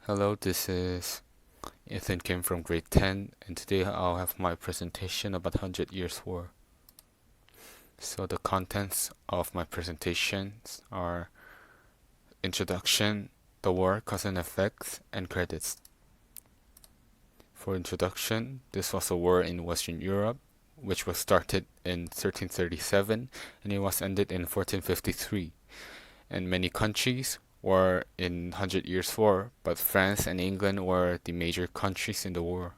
Hello, this is Ethan Kim from grade 10, and today I'll have my presentation about 100 Years War. So the contents of my presentations are introduction, the war, cause and effects, and credits. For introduction, this was a war in Western Europe, which was started in 1337 and it was ended in 1453. And many countries were in 100 Years' War, but France and England were the major countries in the war.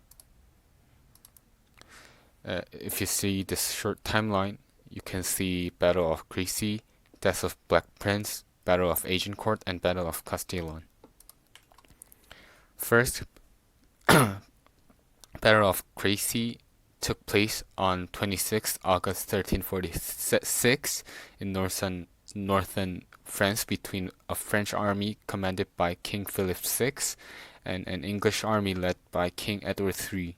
If you see this short timeline, you can see Battle of Crécy, Death of Black Prince, Battle of Agincourt, and Battle of Castillon. First, Battle of Crécy took place on 26 August 1346 in northern France between a French army commanded by King Philip VI and an English army led by King Edward III.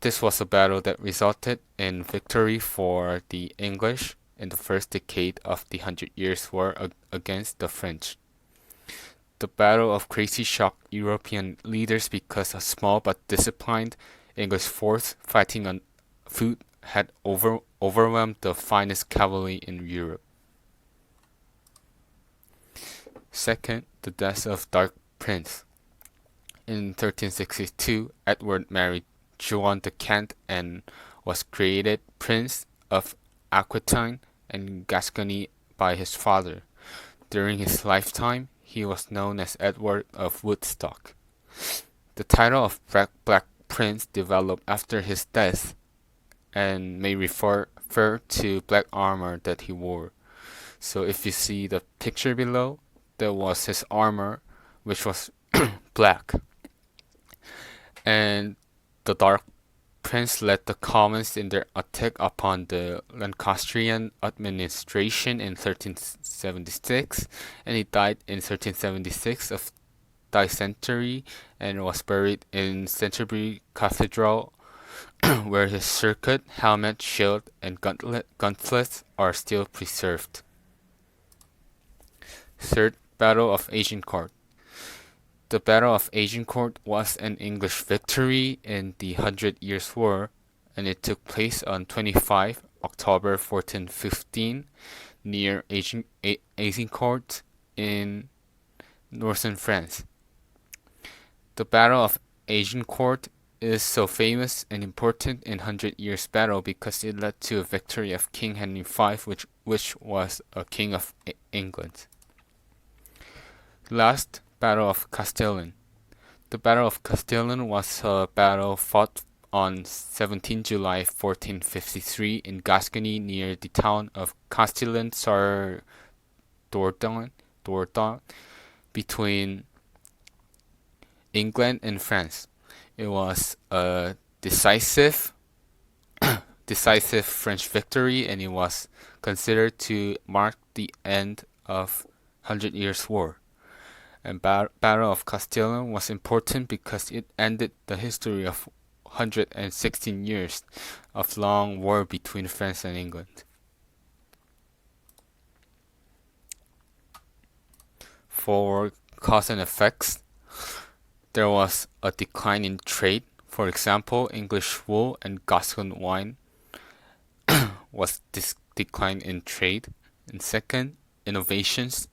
This was a battle that resulted in victory for the English in the first decade of the 100 Years' War against the French. The Battle of Crécy shocked European leaders because a small but disciplined English force fighting on foot had overwhelmed the finest cavalry in Europe. Second, the death of Dark Prince. In 1362, Edward married Joan de Kent and was created Prince of Aquitaine and Gascony by his father. During his lifetime, he was known as Edward of Woodstock. The title of Black Prince developed after his death and may refer to black armor that he wore. So if you see the picture below, there was his armor, which was black. And the Dark Prince led the Commons in their attack upon the Lancastrian administration in 1376, and he died in 1376 of dysentery and was buried in Canterbury Cathedral, where his circuit, helmet, shield, and gauntlets are still preserved. Third, Battle of Agincourt. The Battle of Agincourt was an English victory in the 100 Years' War, and it took place on 25 October 1415 near Agincourt in northern France. The Battle of Agincourt is so famous and important in 100 Years' Battle because it led to a victory of King Henry V, which was a king of England. Last, Battle of Castillon. The Battle of Castillon was a battle fought on 17 July 1453 in Gascony near the town of Castillon sur Dordogne between England and France. It was a decisive French victory, and it was considered to mark the end of 100 Years' War. And Battle of Castillon was important because it ended the history of 116 years of long war between France and England. For cause and effects, there was a decline in trade. For example, English wool and Gascon wine was decline in trade. And second, innovations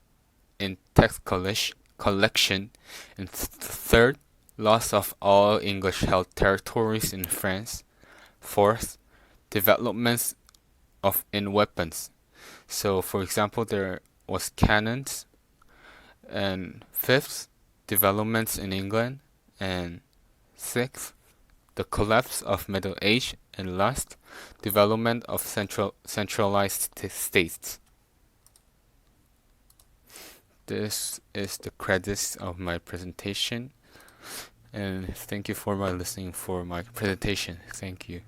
in text collection. And third, loss of all English-held territories in France. Fourth, developments in weapons. So, for example, there was cannons. And fifth, developments in England. And sixth, the collapse of Middle Age. And last, development of centralized states. This is the credits of my presentation, and thank you for listening for my presentation. Thank you.